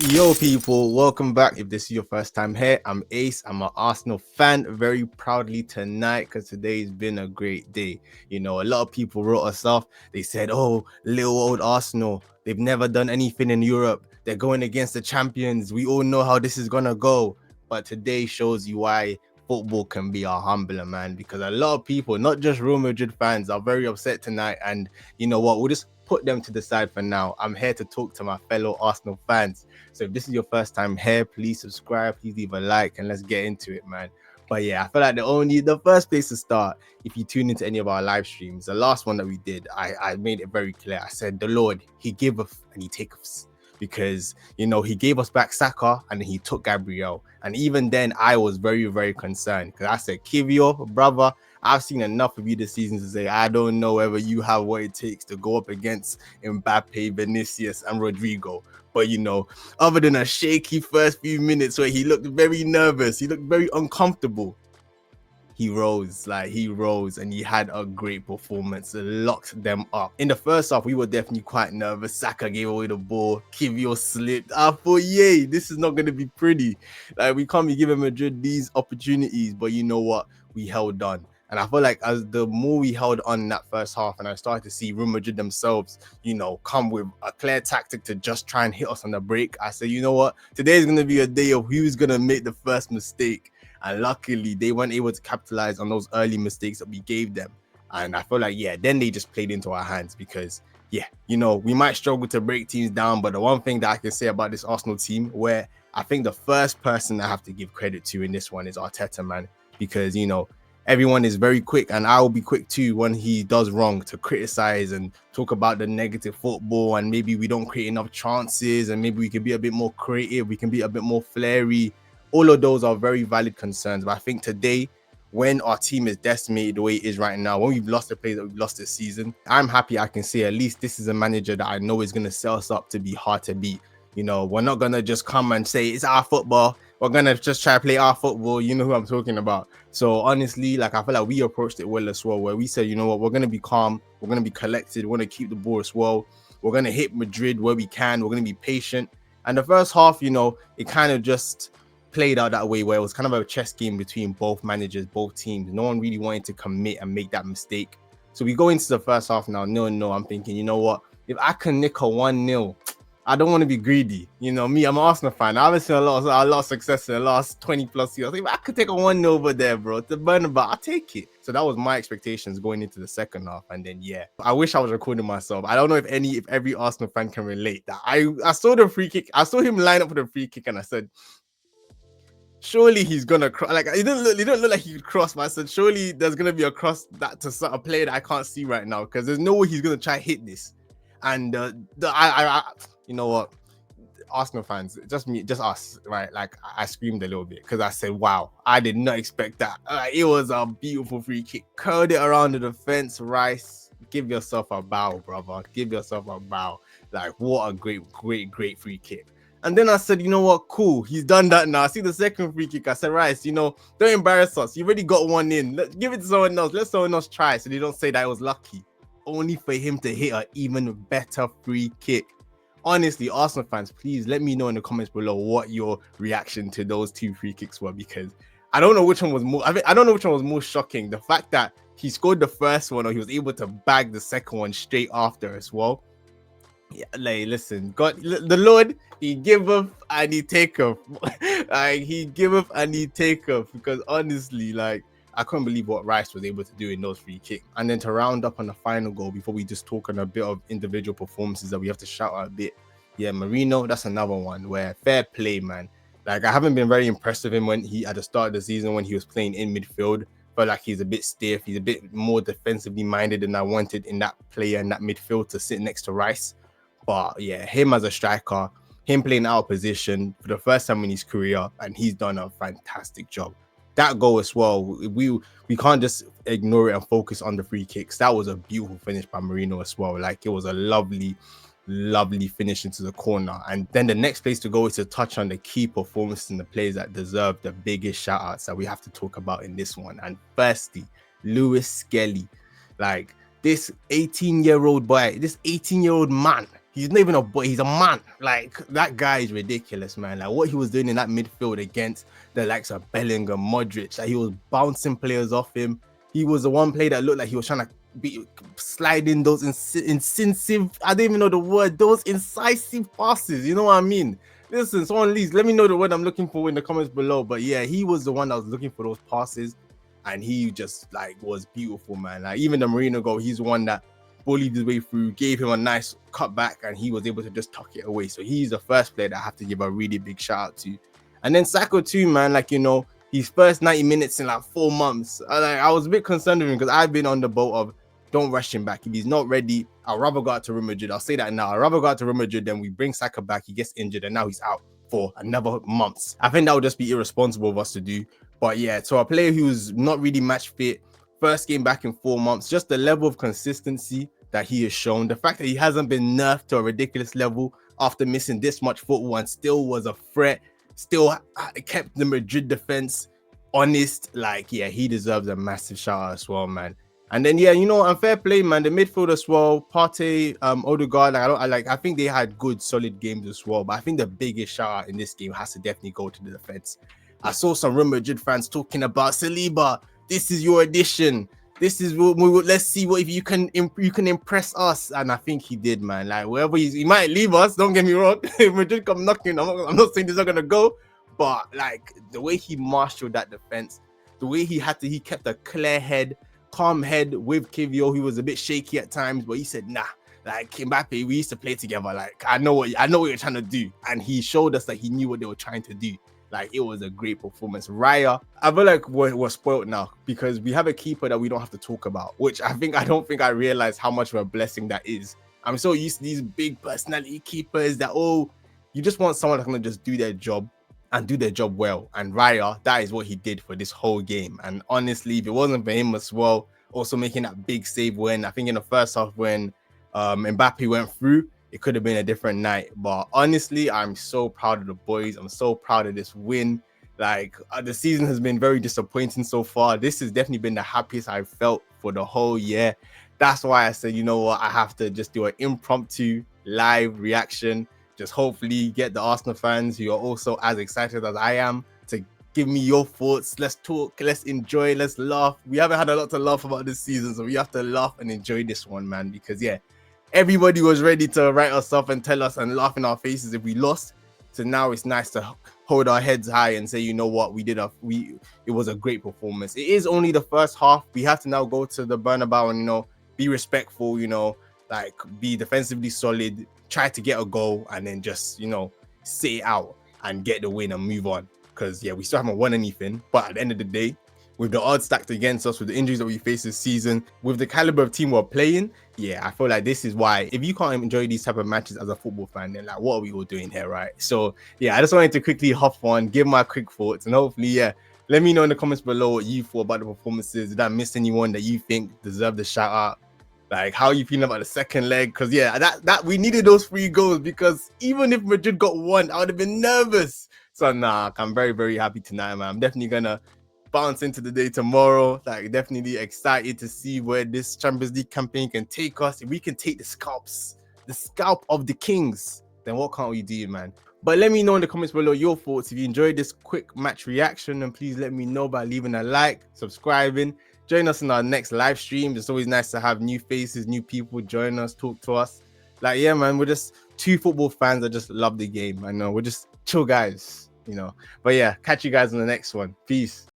Yo, people, welcome back. If this is your first time here, I'm Ace. I'm an Arsenal fan, very proudly tonight because today's been a great day. You know, a lot of people wrote us off. They said, oh, little old Arsenal, they've never done anything in Europe. They're going against the champions. We all know how this is going to go. But today shows you why football can be a humbler, man, because a lot of people, not just Real Madrid fans, are very upset tonight. And you know what? We'll just put them to the side for now. I'm here to talk to my fellow Arsenal fans. So if this is your first time here, please subscribe, please leave a like, and let's get into it, man. But yeah, I feel like the first place to start, if you tune into any of our live streams, the last one that we did, I made it very clear. I said, the Lord, he giveth and he taketh. Because, you know, he gave us back Saka and he took Gabriel. And even then, I was very, very concerned because I said, Kivio, brother, I've seen enough of you this season to say, I don't know whether you have what it takes to go up against Mbappe, Vinicius, and Rodrigo. But, you know, other than a shaky first few minutes where he looked very nervous, he looked very uncomfortable, he rose and he had a great performance, locked them up. In the first half, we were definitely quite nervous. Saka gave away the ball, Kivio slipped. I thought, yay, this is not going to be pretty. Like, we can't be giving Madrid these opportunities, but you know what? We held on. And I feel like as the more we held on in that first half, and I started to see Real Madrid themselves, you know, come with a clear tactic to just try and hit us on the break, I said, you know what? Today is going to be a day of who's going to make the first mistake. And luckily, they weren't able to capitalize on those early mistakes that we gave them. And I feel like, yeah, then they just played into our hands because, yeah, you know, we might struggle to break teams down. But the one thing that I can say about this Arsenal team, where I think the first person I have to give credit to in this one is Arteta, man, because, you know, everyone is very quick, and I will be quick too when he does wrong to criticize and talk about the negative football, and maybe we don't create enough chances, and maybe we can be a bit more creative, we can be a bit more flary. All of those are very valid concerns. But I think today, when our team is decimated the way it is right now, when we've lost the players that we've lost this season, I'm happy I can say at least this is a manager that I know is going to set us up to be hard to beat. You know, we're not going to just come and say it's our football. We're going to just try to play our football. You know who I'm talking about. So honestly, like, I feel like we approached it well as well, where we said, you know what, we're going to be calm. We're going to be collected. We're going to keep the ball as well. We're going to hit Madrid where we can. We're going to be patient. And the first half, you know, it kind of just played out that way, where it was kind of a chess game between both managers, both teams. No one really wanted to commit and make that mistake. So we go into the first half now, no. I'm thinking, you know what? If I can nick a 1-0, I don't want to be greedy. You know, me, I'm an Arsenal fan. I haven't seen a lot of success in the last 20 plus years. If I could take a 1-0 over there, bro, to burn about, I'll take it. So that was my expectations going into the second half. And then, yeah, I wish I was recording myself. I don't know if every Arsenal fan can relate. That I saw the free kick. I saw him line up for the free kick, and I said, surely he's gonna cross. Like, it didn't look like he could cross, but I said, surely there's gonna be a cross that to a player that I can't see right now, because there's no way he's gonna try hit this. And you know what, Arsenal fans, just us, right? Like, I screamed a little bit because I said, wow, I did not expect that. It was a beautiful free kick, curled it around the defense. Rice, give yourself a bow, brother. Give yourself a bow. Like, what a great free kick. And then I said, you know what, cool, he's done that now. I see the second free kick. I said, Rice, you know, don't embarrass us. You already got one in. Let's give it to someone else. Let someone else try, so they don't say that it was lucky. Only for him to hit an even better free kick. Honestly, Arsenal fans, please let me know in the comments below what your reaction to those two free kicks were, because I don't know which one was more. I don't know which one was more shocking. The fact that he scored the first one, or he was able to bag the second one straight after as well. Yeah, like, listen, God, the Lord, he giveth and he taketh. Like, he giveth and he taketh. Because honestly, like, I couldn't believe what Rice was able to do in those free kicks. And then to round up on the final goal, before we just talk on a bit of individual performances that we have to shout out a bit. Yeah, Marino, that's another one where fair play, man. Like, I haven't been very impressed with him when at the start of the season when he was playing in midfield. Felt like he's a bit stiff. He's a bit more defensively minded than I wanted in that player in that midfield to sit next to Rice. But yeah, him as a striker, him playing out of position for the first time in his career, and he's done a fantastic job. That goal as well, we can't just ignore it and focus on the free kicks. That was a beautiful finish by Marino as well. Like, it was a lovely finish into the corner. And then the next place to go is to touch on the key performances and the players that deserve the biggest shout outs that we have to talk about in this one. And firstly, Lewis Skelly. Like, this 18-year-old boy, this 18-year-old man, he's not even a boy, he's a man. Like, that guy is ridiculous, man. Like, what he was doing in that midfield against the likes of Bellingham, Modric, like, he was bouncing players off him. He was the one player that looked like he was trying to be sliding those incisive, I don't even know the word, those incisive passes. You know what I mean? Listen, someone leaves, let me know the word I'm looking for in the comments below. But yeah, he was the one that was looking for those passes, and he just like was beautiful, man. Like, even the Marino goal, he's the one that bullied his way through, gave him a nice cutback, and he was able to just tuck it away. So he's the first player that I have to give a really big shout out to. And then Saka too, man. Like, you know, his first 90 minutes in like 4 months, I was a bit concerned with him because I've been on the boat of don't rush him back. If he's not ready, I'll rather go out to Real Madrid. I'll say that now. I'd rather go out to Real Madrid than we bring Saka back. He gets injured and now he's out for another month. I think that would just be irresponsible of us to do. But yeah, so a player who's not really match fit, first game back in 4 months, just the level of consistency that he has shown, the fact that he hasn't been nerfed to a ridiculous level after missing this much football and still was a threat, still kept the Madrid defense honest. Like, yeah, he deserves a massive shout out as well, man. And then yeah, you know, unfair play, man. The midfield as well, Partey, Odegaard. I think they had good, solid games as well. But I think the biggest shout out in this game has to definitely go to the defense. I saw some Real Madrid fans talking about Saliba. This is your addition. This is let's see what if you can impress us. And I think he did, man. Like, wherever he might leave us. Don't get me wrong. If Madrid come knocking, I'm not saying this is not gonna go. But like the way he marshaled that defense, the way he kept a clear head, calm head with Kivio, who was a bit shaky at times, but he said, nah, like Mbappe, we used to play together. Like, I know what you're trying to do. And he showed us that he knew what they were trying to do. Like, it was a great performance. Raya, I feel like we're spoiled now because we have a keeper that we don't have to talk about, which I don't think I realized how much of a blessing that is. I'm so used to these big personality keepers that, oh, you just want someone that's going to just do their job and do their job well. And Raya, that is what he did for this whole game. And honestly, if it wasn't for him as well, also making that big save when, I think in the first half when Mbappe went through, it could have been a different night. But honestly, I'm so proud of the boys. I'm so proud of this win. Like, the season has been very disappointing so far. This has definitely been the happiest I've felt for the whole year. That's why I said, you know what, I have to just do an impromptu live reaction. Just hopefully get the Arsenal fans who are also as excited as I am to give me your thoughts. Let's talk, let's enjoy, let's laugh. We haven't had a lot to laugh about this season, so we have to laugh and enjoy this one, man. Because yeah, everybody was ready to write us off and tell us and laugh in our faces if we lost. So now it's nice to hold our heads high and say, you know what, it was a great performance. It is only the first half. We have to now go to the Bernabeu and, you know, be respectful, you know, like be defensively solid, try to get a goal, and then just, you know, sit it out and get the win and move on. Because yeah, we still haven't won anything, but at the end of the day, with the odds stacked against us, with the injuries that we face this season, with the caliber of team we're playing, yeah, I feel like this is why, if you can't enjoy these type of matches as a football fan, then like, what are we all doing here, right? So yeah, I just wanted to quickly hop on, give my quick thoughts, and hopefully, yeah, let me know in the comments below what you thought about the performances. Did I miss anyone that you think deserved the shout out? Like, how are you feeling about the second leg? Because yeah, that we needed those 3 goals, because even if Madrid got 1, I would have been nervous. So nah, I'm very, very happy tonight, man. I'm definitely gonna bounce into the day tomorrow. Like, definitely excited to see where this Champions League campaign can take us. If we can take the scalp of the kings, then what can't we do, man? But let me know in the comments below your thoughts. If you enjoyed this quick match reaction, and please let me know by leaving a like, subscribing, join us in our next live stream. It's always nice to have new faces, new people join us, talk to us. Like, yeah, man, we're just 2 football fans that just love the game. I know we're just chill guys, you know. But yeah, catch you guys on the next one. Peace.